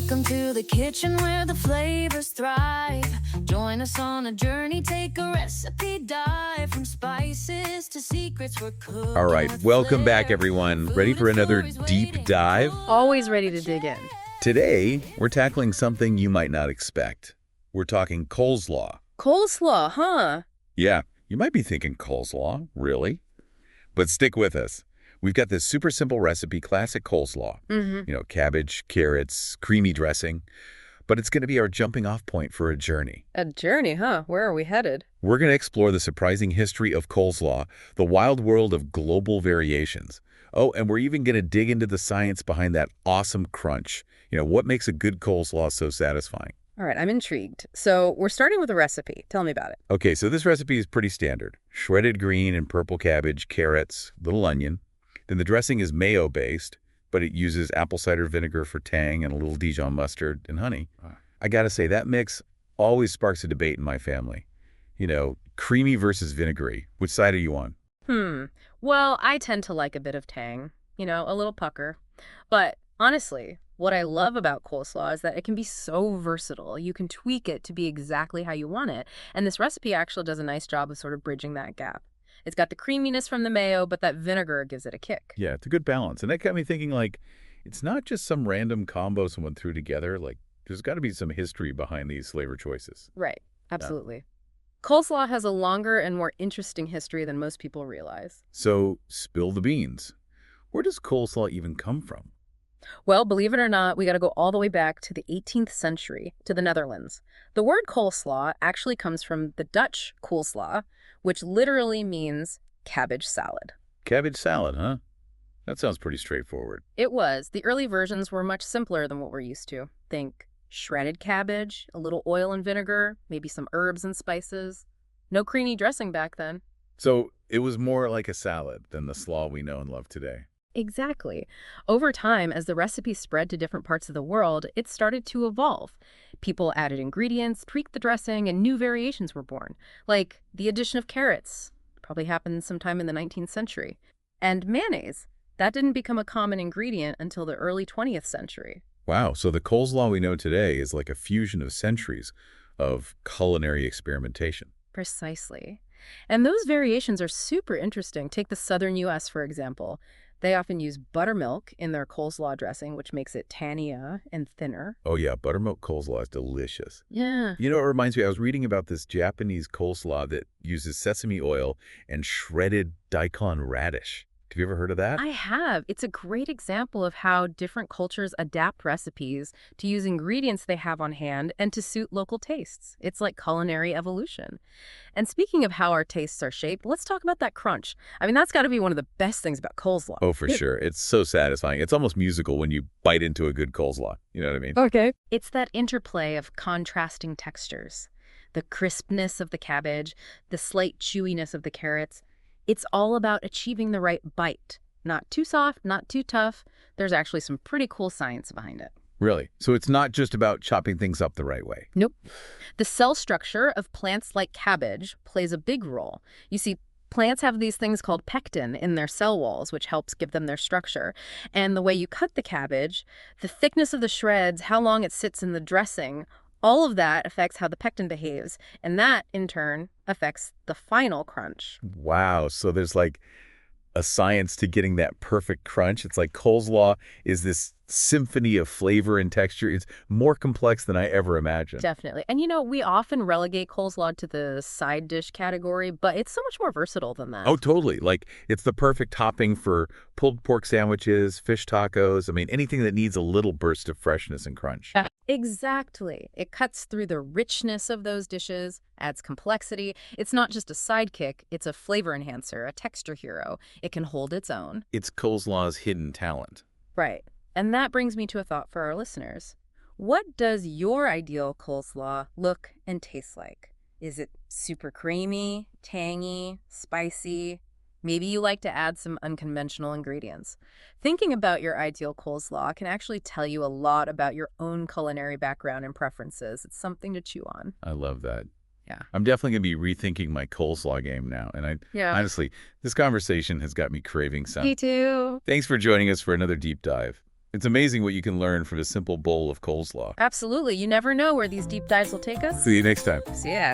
Welcome to the kitchen where the flavors thrive. Join us on a journey, take a recipe dive. From spices to secrets we're cooking. All right, with welcome back, flair. everyone. Food Ready for and another stories deep waiting. dive? Always ready to dig in. Today, we're tackling something you might not expect. We're talking coleslaw. Coleslaw, huh? Yeah, you might be thinking coleslaw, really? But stick with us. We've got this super simple recipe, classic coleslaw. Cabbage, carrots, creamy dressing. But it's going to be our jumping off point for a journey. A journey, huh? Where are we headed? We're going to explore the surprising history of coleslaw, the wild world of global variations. Oh, and we're even going to dig into the science behind that awesome crunch. What makes a good coleslaw so satisfying? All right, I'm intrigued. So we're starting with a recipe. Tell me about it. Okay, so this recipe is pretty standard. Shredded green and purple cabbage, carrots, little onion. Then the dressing is mayo-based, but it uses apple cider vinegar for tang and a little Dijon mustard and honey. I gotta say, that mix always sparks a debate in my family. Creamy versus vinegary. Which side are you on? Well, I tend to like a bit of tang, a little pucker. But honestly, what I love about coleslaw is that it can be so versatile. You can tweak it to be exactly how you want it. And this recipe actually does a nice job of sort of bridging that gap. It's got the creaminess from the mayo, but that vinegar gives it a kick. Yeah, it's a good balance. And that got me thinking, it's not just some random combo someone threw together. There's got to be some history behind these flavor choices. Right, absolutely. Coleslaw has a longer and more interesting history than most people realize. So, spill the beans. Where does coleslaw even come from? Well, believe it or not, we got to go all the way back to the 18th century, to the Netherlands. The word coleslaw actually comes from the Dutch koolsla, which literally means cabbage salad. Cabbage salad, huh? That sounds pretty straightforward. It was. The early versions were much simpler than what we're used to. Think shredded cabbage, a little oil and vinegar, maybe some herbs and spices. No creamy dressing back then. So it was more like a salad than the slaw we know and love today. Exactly. Over time, as the recipe spread to different parts of the world, it started to evolve. People added ingredients, tweaked the dressing, and new variations were born, like the addition of carrots. Probably happened sometime in the 19th century. And mayonnaise. That didn't become a common ingredient until the early 20th century. Wow, so the coleslaw we know today is like a fusion of centuries of culinary experimentation. Precisely. And those variations are super interesting. Take the southern U.S., for example. They often use buttermilk in their coleslaw dressing, which makes it tannier and thinner. Oh yeah, buttermilk coleslaw is delicious. Yeah. It reminds me, I was reading about this Japanese coleslaw that uses sesame oil and shredded daikon radish. Have you ever heard of that? I have. It's a great example of how different cultures adapt recipes to use ingredients they have on hand and to suit local tastes. It's like culinary evolution. And speaking of how our tastes are shaped, let's talk about that crunch. I mean, that's got to be one of the best things about coleslaw. Oh, for sure. It's so satisfying. It's almost musical when you bite into a good coleslaw. You know what I mean? Okay. It's that interplay of contrasting textures. The crispness of the cabbage, the slight chewiness of the carrots. It's all about achieving the right bite. Not too soft, not too tough. There's actually some pretty cool science behind it. Really? So it's not just about chopping things up the right way? Nope. The cell structure of plants like cabbage plays a big role. You see, plants have these things called pectin in their cell walls, which helps give them their structure. And the way you cut the cabbage, the thickness of the shreds, how long it sits in the dressing, all of that affects how the pectin behaves, and that, in turn, affects the final crunch. Wow. So there's a science to getting that perfect crunch. It's like coleslaw is this symphony of flavor and texture. It's more complex than I ever imagined. Definitely. And we often relegate coleslaw to the side dish category, but it's so much more versatile than that. Oh, totally. It's the perfect topping for pulled pork sandwiches, fish tacos. I mean, anything that needs a little burst of freshness and crunch. Exactly. It cuts through the richness of those dishes, adds complexity. It's not just a sidekick, it's a flavor enhancer, a texture hero. It can hold its own. It's coleslaw's hidden talent. Right. And that brings me to a thought for our listeners. What does your ideal coleslaw look and taste like? Is it super creamy, tangy, spicy? Maybe you like to add some unconventional ingredients. Thinking about your ideal coleslaw can actually tell you a lot about your own culinary background and preferences. It's something to chew on. I love that. Yeah. I'm definitely going to be rethinking my coleslaw game now. And honestly, this conversation has got me craving some. Me too. Thanks for joining us for another deep dive. It's amazing what you can learn from a simple bowl of coleslaw. Absolutely. You never know where these deep dives will take us. See you next time. See ya.